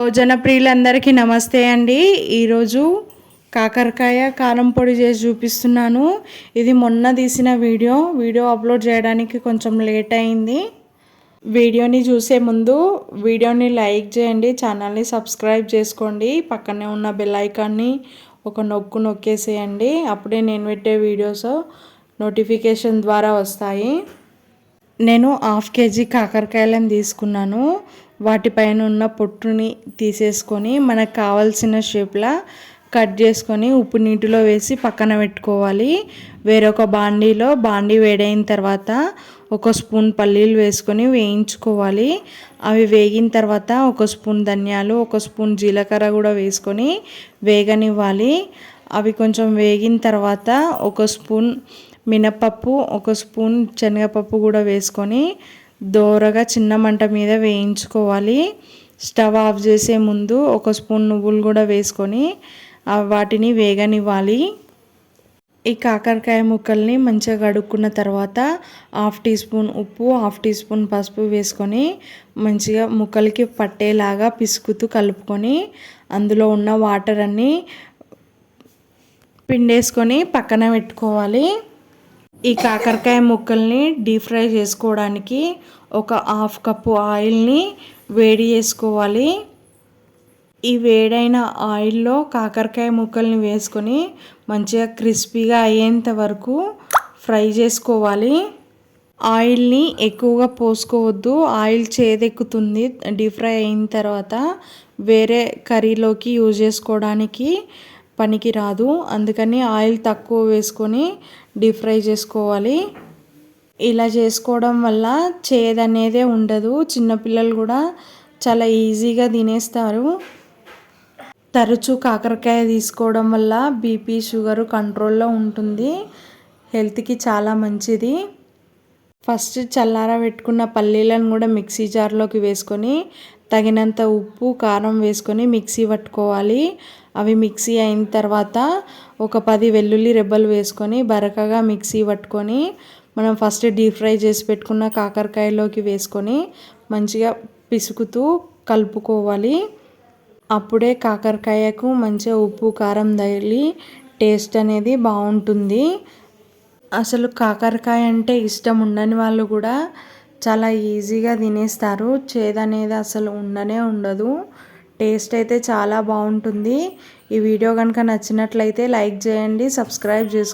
భోజన ప్రియులందరికీ నమస్తే అండి. ఈరోజు కాకరకాయ కారం పొడి చేసి చూపిస్తున్నాను. ఇది మొన్న తీసిన వీడియో అప్లోడ్ చేయడానికి కొంచెం లేట్ అయింది. వీడియోని చూసే ముందు వీడియోని లైక్ చేయండి, ఛానల్ని సబ్స్క్రైబ్ చేసుకోండి, పక్కనే ఉన్న బెల్ ఐకాన్ని ఒక నొక్కేసేయండి. అప్పుడే నేను పెట్టే వీడియోస్ నోటిఫికేషన్ ద్వారా వస్తాయి. నేను 1/2 kg కాకరకాయలను తీసుకున్నాను. వాటిపైన ఉన్న పొట్టుని తీసేసుకొని మనకు కావాల్సిన షేప్లా కట్ చేసుకొని ఉప్పు నీటిలో వేసి పక్కన పెట్టుకోవాలి. వేరొక బాండీ వేడైన తర్వాత 1 స్పూన్ పల్లీలు వేసుకొని వేయించుకోవాలి. అవి వేగిన తర్వాత 1 స్పూన్ ధనియాలు, 1 స్పూన్ జీలకర్ర కూడా వేసుకొని వేగనివ్వాలి. అవి కొంచెం వేగిన తర్వాత 1 స్పూన్ మినపప్పు, 1 స్పూన్ శనగపప్పు కూడా వేసుకొని దోరగా చిన్న మంట మీద వేయించుకోవాలి. స్టవ్ ఆఫ్ చేసే ముందు 1 స్పూన్ నువ్వులు కూడా వేసుకొని వాటిని వేగనివ్వాలి. ఈ కాకరకాయ ముక్కల్ని మంచిగా కడుక్కున్న తర్వాత 1/2 టీ స్పూన్ ఉప్పు, 1/2 టీ స్పూన్ పసుపు వేసుకొని మంచిగా ముక్కలకి పట్టేలాగా పిసుకుతూ కలుపుకొని అందులో ఉన్న వాటర్ అన్నీ పిండేసుకొని పక్కన పెట్టుకోవాలి. ఈ కాకరకాయ ముక్కల్ని డీప్ ఫ్రై చేసుకోవడానికి 1/2 కప్పు ఆయిల్ని వేడి చేసుకోవాలి. ఈ వేడైన ఆయిల్లో కాకరకాయ ముక్కల్ని వేసుకొని మంచిగా క్రిస్పీగా అయ్యేంత వరకు ఫ్రై చేసుకోవాలి. ఆయిల్ని ఎక్కువగా పోసుకోవద్దు, ఆయిల్ చేదెక్కుతుంది. డీప్ ఫ్రై అయిన తర్వాత వేరే కర్రీలోకి యూజ్ చేసుకోవడానికి పనికి రాదు. అందుకని ఆయిల్ తక్కువ వేసుకొని డీప్ ఫ్రై చేసుకోవాలి. ఇలా చేసుకోవడం వల్ల చేదు అనేదే ఉండదు. చిన్నపిల్లలు కూడా చాలా ఈజీగా తినేస్తారు. తరచూ కాకరకాయ తీసుకోవడం వల్ల బీపీ, షుగర్ కంట్రోల్లో ఉంటుంది. హెల్త్కి చాలా మంచిది. ఫస్ట్ చల్లార పెట్టుకున్న పల్లీలను కూడా మిక్సీ జార్లోకి వేసుకొని తగినంత ఉప్పు, కారం వేసుకొని మిక్సీ పట్టుకోవాలి. అవి మిక్సీ అయిన తర్వాత 10 వెల్లుల్లి రెబ్బలు వేసుకొని బరకగా మిక్సీ పట్టుకొని మనం ఫస్ట్ డీప్ ఫ్రై చేసి పెట్టుకున్న కాకరకాయలోకి వేసుకొని మంచిగా పిసుకుతూ కలుపుకోవాలి. అప్పుడే కాకరకాయకు మంచిగా ఉప్పు, కారం తగిలి టేస్ట్ అనేది బాగుంటుంది. అసలు కాకరకాయ అంటే ఇష్టం ఉండని వాళ్ళు కూడా చాలా ఈజీగా తినేస్తారు. చేదు అనేది అసలు ఉండదు. టేస్ట్ అయితే చాలా బాగుంటుంది. ఈ వీడియో కనుక నచ్చినట్లయితే లైక్ చేయండి, సబ్స్క్రైబ్ చేసుకోండి.